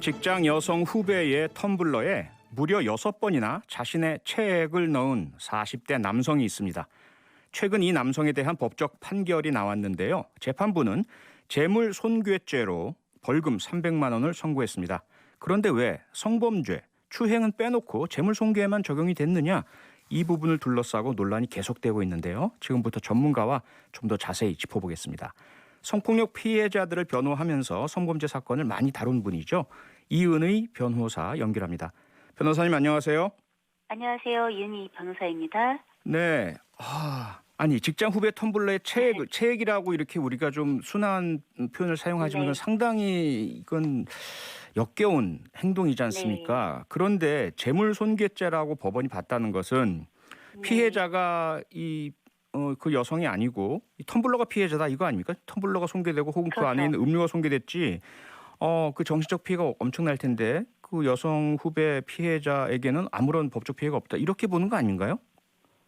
직장 여성 후배의 텀블러에 무려 6번이나 자신의 체액을 넣은 40대 남성이 있습니다. 최근 이 남성에 대한 법적 판결이 나왔는데요. 재판부는 재물 손괴죄로 벌금 300만 원을 선고했습니다. 그런데 왜 성범죄, 추행은 빼놓고 재물 손괴에만 적용이 됐느냐? 이 부분을 둘러싸고 논란이 계속되고 있는데요. 지금부터 전문가와 좀 더 자세히 짚어보겠습니다. 성폭력 피해자들을 변호하면서 성범죄 사건을 많이 다룬 분이죠. 이은의 변호사 연결합니다. 변호사님 안녕하세요. 안녕하세요. 이은희 변호사입니다. 네. 아니 직장 후배 텀블러의 체액이라고 이렇게 우리가 좀 순한 표현을 사용하지만 네. 상당히 이건 역겨운 행동이지 않습니까? 네. 그런데 재물손괴죄라고 법원이 봤다는 것은 피해자가 그 여성이 아니고 이 텀블러가 피해자다 이거 아닙니까? 텀블러가 손괴되고 혹은 그 안에 있는 음료가 손괴됐지. 그 정신적 피해가 엄청날 텐데 그 여성 후배 피해자에게는 아무런 법적 피해가 없다. 이렇게 보는 거 아닌가요?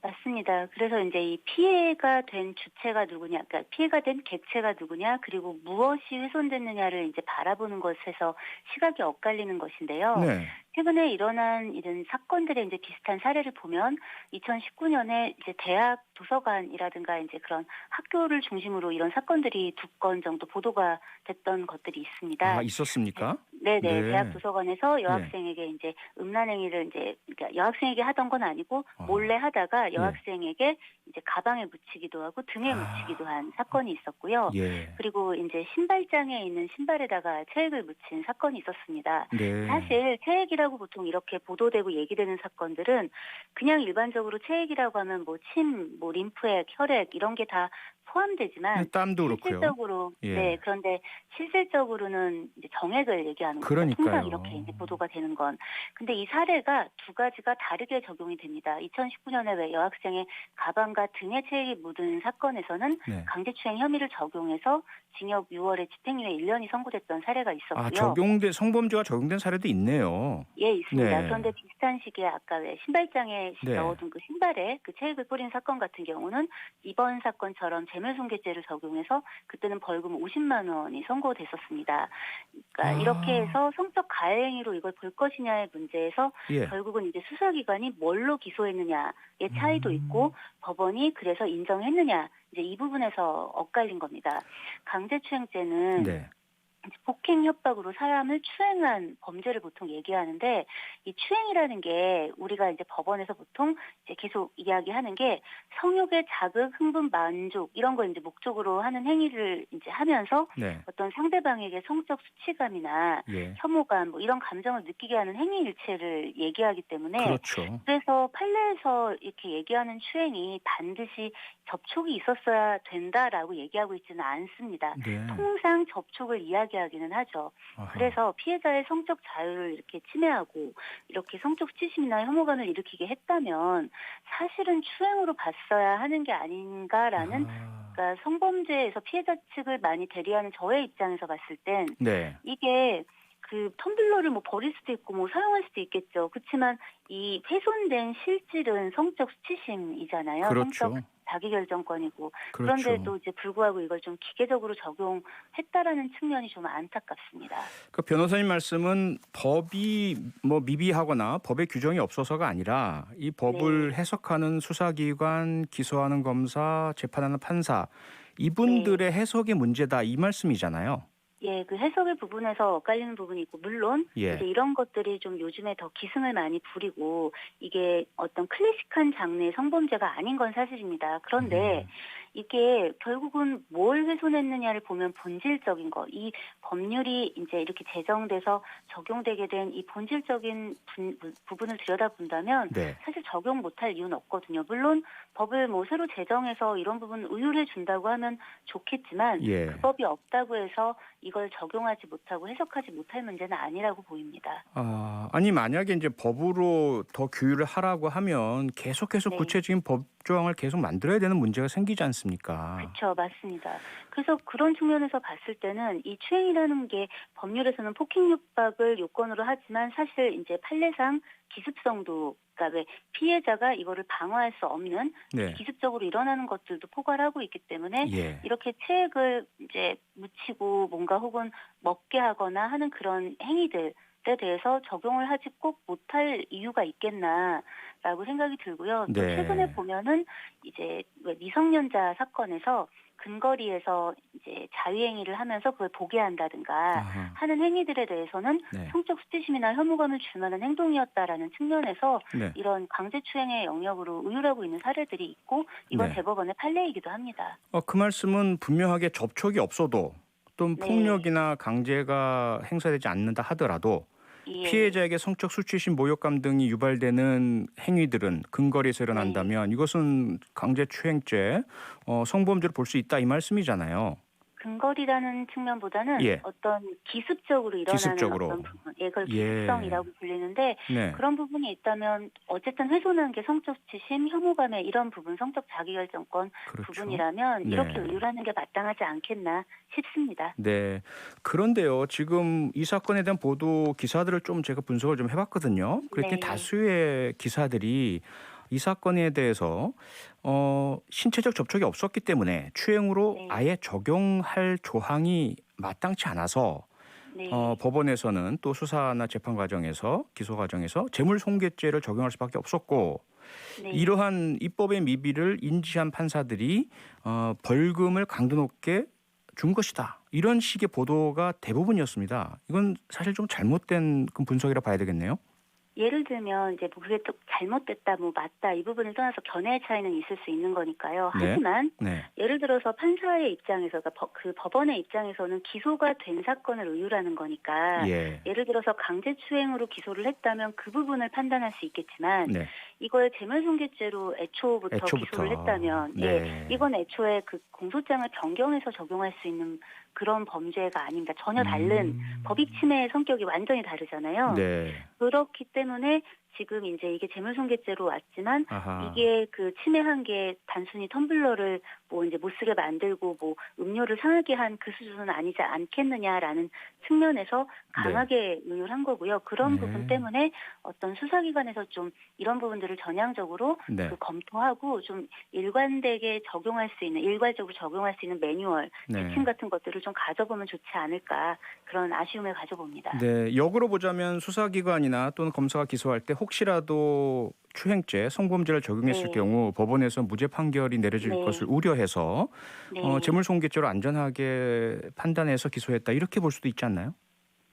맞습니다. 그래서 이제 이 피해가 된 주체가 누구냐, 그러니까 피해가 된 객체가 누구냐, 그리고 무엇이 훼손됐느냐를 이제 바라보는 것에서 시각이 엇갈리는 것인데요. 네. 최근에 일어난 이런 사건들의 이제 비슷한 사례를 보면 2019년에 이제 대학 도서관이라든가 이제 그런 학교를 중심으로 이런 사건들이 2건 정도 보도가 됐던 것들이 있습니다. 있었습니까? 네네. 네. 대학 도서관에서 여학생에게 이제 음란행위를 이제, 그러니까 여학생에게 하던 건 아니고 몰래 하다가 여학생에게 이제 가방에 묻히기도 하고 등에 묻히기도 한 사건이 있었고요. 예. 그리고 이제 신발장에 있는 신발에다가 체액을 묻힌 사건이 있었습니다. 네. 사실 체액이라고 보통 이렇게 보도되고 얘기되는 사건들은 그냥 일반적으로 체액이라고 하면 뭐 침, 뭐 림프액, 혈액 이런 게 다 포함되지만 땀도 그렇고요. 실질적으로 예. 네, 그런데 실질적으로는 이제 정액을 얘기하는 거죠. 그러니까요. 통상 이렇게 이제 보도가 되는 건. 근데 이 사례가 두 가지가 다르게 적용이 됩니다. 2019년에 왜 여학생의 가방과 등에 체액이 묻은 사건에서는 네. 강제추행 혐의를 적용해서 징역 6월에 집행유예 1년이 선고됐던 사례가 있었고요. 성범죄가 적용된 사례도 있네요. 예, 있습니다. 네. 그런데 비슷한 시기에 아까 왜 신발장에 네. 넣어둔 그 신발에 그 체액을 뿌린 사건 같은 경우는 이번 사건처럼 재물손괴죄를 적용해서 그때는 벌금 50만 원이 선고됐었습니다. 그러니까 이렇게 해서 성적 가해행위로 이걸 볼 것이냐의 문제에서 결국은 이제 수사기관이 뭘로 기소했느냐의 차이도 있고 법원이 그래서 인정했느냐 이제 이 부분에서 엇갈린 겁니다. 강제추행죄는 폭행 협박으로 사람을 추행한 범죄를 보통 얘기하는데 이 추행이라는 게 우리가 이제 법원에서 보통 이제 계속 이야기하는 게 성욕의 자극, 흥분, 만족 이런 걸 이제 목적으로 하는 행위를 이제 하면서 어떤 상대방에게 성적 수치감이나 혐오감 뭐 이런 감정을 느끼게 하는 행위 일체를 얘기하기 때문에 그렇죠. 그래서 판례에서 이렇게 얘기하는 추행이 반드시 접촉이 있었어야 된다라고 얘기하고 있지는 않습니다. 통상 접촉을 이야기하기는 하죠. 그래서 피해자의 성적 자유를 이렇게 침해하고 이렇게 성적 수치심이나 혐오감을 일으키게 했다면 사실은 추행으로 봤어야 하는 게 아닌가라는 그러니까 성범죄에서 피해자 측을 많이 대리하는 저의 입장에서 봤을 땐 이게 그 텀블러를 뭐 버릴 수도 있고 뭐 사용할 수도 있겠죠. 그렇지만 이 훼손된 실질은 성적 수치심이잖아요. 그렇죠. 성적 자기결정권이고 그렇죠. 그런데도 이제 불구하고 이걸 좀 기계적으로 적용했다라는 측면이 좀 안타깝습니다. 그 변호사님 말씀은 법이 뭐 미비하거나 법의 규정이 없어서가 아니라 이 법을 해석하는 수사기관, 기소하는 검사, 재판하는 판사 이분들의 해석의 문제다 이 말씀이잖아요. 예, 그 해석의 부분에서 엇갈리는 부분이 있고 물론 이제 이런 것들이 좀 요즘에 더 기승을 많이 부리고 이게 어떤 클래식한 장르의 성범죄가 아닌 건 사실입니다. 그런데 이게 결국은 뭘 훼손했느냐를 보면 본질적인 거, 이 법률이 이제 이렇게 제정돼서 적용되게 된 이 본질적인 부분을 들여다본다면 사실 적용 못할 이유는 없거든요. 물론 법을 뭐 새로 제정해서 이런 부분 의율해 준다고 하면 좋겠지만 그 법이 없다고 해서 이걸 적용하지 못하고 해석하지 못할 문제는 아니라고 보입니다. 아니 만약에 이제 법으로 더 규율을 하라고 하면 계속해서 구체적인 법 조항을 계속 만들어야 되는 문제가 생기지 않습니까? 그렇죠. 맞습니다. 그래서 그런 측면에서 봤을 때는 이 추행이라는 게 법률에서는 폭행 협박을 요건으로 하지만 사실 이제 판례상 기습성도 그러니까 왜 피해자가 이거를 방어할 수 없는 기습적으로 일어나는 것들도 포괄하고 있기 때문에 이렇게 체액을 이제 묻히고 뭔가 혹은 먹게 하거나 하는 그런 행위들 것에 대해서 적용을 하지 꼭 못할 이유가 있겠나라고 생각이 들고요. 또 네. 최근에 보면은 이제 왜 미성년자 사건에서 근거리에서 이제 자위행위를 하면서 그걸 보게 한다든가 아하. 하는 행위들에 대해서는 네. 성적 수치심이나 혐오감을 줄 만한 행동이었다라는 측면에서 네. 이런 강제추행의 영역으로 의율하고 있는 사례들이 있고 이건 네. 대법원의 판례이기도 합니다. 그 말씀은 분명하게 접촉이 없어도 또는 네. 폭력이나 강제가 행사되지 않는다 하더라도 예. 피해자에게 성적 수치심, 모욕감 등이 유발되는 행위들은 근거리에서 일어난다면 이것은 강제추행죄, 성범죄로 볼 수 있다 이 말씀이잖아요. 근거리라는 측면보다는 예. 어떤 기습적으로 일어나는 기습적으로. 어떤 부분, 그걸 예. 기습성이라고 불리는데 네. 그런 부분이 있다면 어쨌든 훼손한 게 성적 수치심, 혐오감의 이런 부분, 성적 자기결정권 그렇죠. 부분이라면 네. 이렇게 의율하는 게 마땅하지 않겠나 싶습니다. 네. 그런데요, 지금 이 사건에 대한 보도 기사들을 좀 제가 분석을 좀 해봤거든요. 그랬더니 네. 다수의 기사들이 이 사건에 대해서 신체적 접촉이 없었기 때문에 추행으로 네. 아예 적용할 조항이 마땅치 않아서 네. 법원에서는 또 수사나 재판 과정에서 기소 과정에서 재물손괴죄를 적용할 수밖에 없었고 네. 이러한 입법의 미비를 인지한 판사들이 벌금을 강도 높게 준 것이다. 이런 식의 보도가 대부분이었습니다. 이건 사실 좀 잘못된 그 분석이라 봐야 되겠네요. 예를 들면 이제 뭐 그게 또 잘못됐다, 뭐 맞다 이 부분을 떠나서 견해의 차이는 있을 수 있는 거니까요. 네. 하지만 네. 예를 들어서 판사의 입장에서 그 법원의 입장에서는 기소가 된 사건을 의율하는 거니까 예. 예를 들어서 강제추행으로 기소를 했다면 그 부분을 판단할 수 있겠지만 네. 이걸 재물손괴죄로 애초부터 기소를 했다면 네. 이건 애초에 그 공소장을 변경해서 적용할 수 있는 그런 범죄가 아닙니다. 전혀 다른 법익 침해의 성격이 완전히 다르잖아요. 네. 그렇기 때문에 지금 이제 이게 재물손괴죄로 왔지만 아하. 이게 그 침해한 게 단순히 텀블러를 뭐 이제 못 쓰게 만들고 뭐 음료를 상하게 한 그 수준은 아니지 않겠느냐라는 측면에서 강하게 의율한 거고요. 그런 네. 부분 때문에 어떤 수사기관에서 좀 이런 부분들을 전향적으로 네. 그 검토하고 좀 일관되게 적용할 수 있는 일괄적으로 적용할 수 있는 매뉴얼, 네. 지침 같은 것들을 좀 가져보면 좋지 않을까 그런 아쉬움을 가져봅니다. 네. 역으로 보자면 수사기관이나 또는 검사가 기소할 때 혹시라도 추행죄, 성범죄를 적용했을 네. 경우 법원에서 무죄 판결이 내려질 네. 것을 우려해서 네. 재물손괴죄로 안전하게 판단해서 기소했다 이렇게 볼 수도 있지 않나요?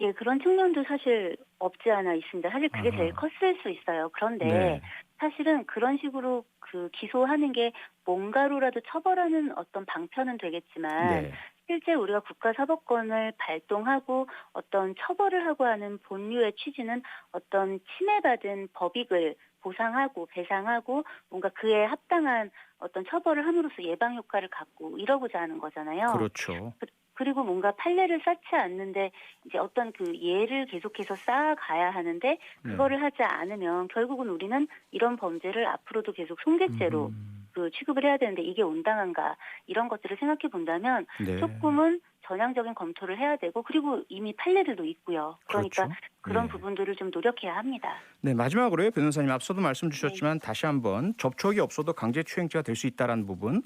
예, 그런 측면도 사실 없지 않아 있습니다. 사실 그게 아하. 제일 컸을 수 있어요. 그런데 네. 사실은 그런 식으로 그 기소하는 게 뭔가로라도 처벌하는 어떤 방편은 되겠지만 네. 실제 우리가 국가사법권을 발동하고 어떤 처벌을 하고 하는 본류의 취지는 어떤 침해받은 법익을 보상하고 배상하고 뭔가 그에 합당한 어떤 처벌을 함으로써 예방 효과를 갖고 이러고자 하는 거잖아요. 그렇죠. 그리고 뭔가 판례를 쌓지 않는데 이제 어떤 그 예를 계속해서 쌓아가야 하는데 그거를 하지 않으면 결국은 우리는 이런 범죄를 앞으로도 계속 손괴죄로 그 취급을 해야 되는데 이게 온당한가 이런 것들을 생각해 본다면 네. 조금은 전향적인 검토를 해야 되고 그리고 이미 판례들도 있고요. 그러니까 그렇죠. 그런 예. 부분들을 좀 노력해야 합니다. 네, 마지막으로요. 변호사님 앞서도 말씀 주셨지만 다시 한번 접촉이 없어도 강제추행죄가 될 수 있다라는 부분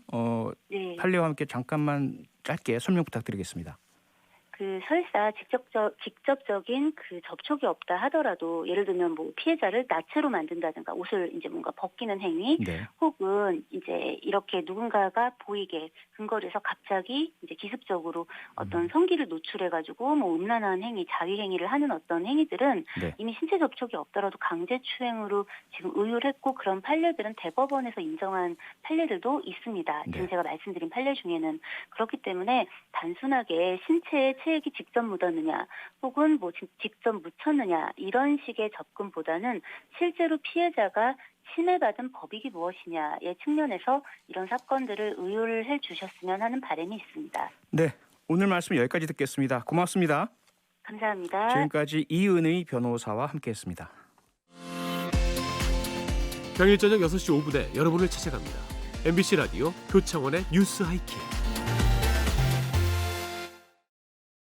네. 판례와 함께 잠깐만 짧게 설명 부탁드리겠습니다. 그 설사 직접적인 그 접촉이 없다 하더라도 예를 들면 뭐 피해자를 나체로 만든다든가 옷을 이제 뭔가 벗기는 행위 네. 혹은 이제 이렇게 누군가가 보이게 근거리에서 갑자기 이제 기습적으로 어떤 성기를 노출해가지고 뭐 음란한 행위, 자위 행위를 하는 어떤 행위들은 네. 이미 신체 접촉이 없더라도 강제추행으로 지금 의율했고 그런 판례들은 대법원에서 인정한 판례들도 있습니다. 네. 지금 제가 말씀드린 판례 중에는 그렇기 때문에 단순하게 신체에 체액이 직접 묻었느냐 혹은 뭐 직접 묻혔느냐 이런 식의 접근보다는 실제로 피해자가 침해받은 법익이 무엇이냐의 측면에서 이런 사건들을 의율해 주셨으면 하는 바람이 있습니다. 네, 오늘 말씀 여기까지 듣겠습니다. 고맙습니다. 감사합니다. 지금까지 이은의 변호사와 함께했습니다. 평일 저녁 6시 5분에 여러분을 찾아갑니다. MBC 라디오 표창원의 뉴스 하이킥.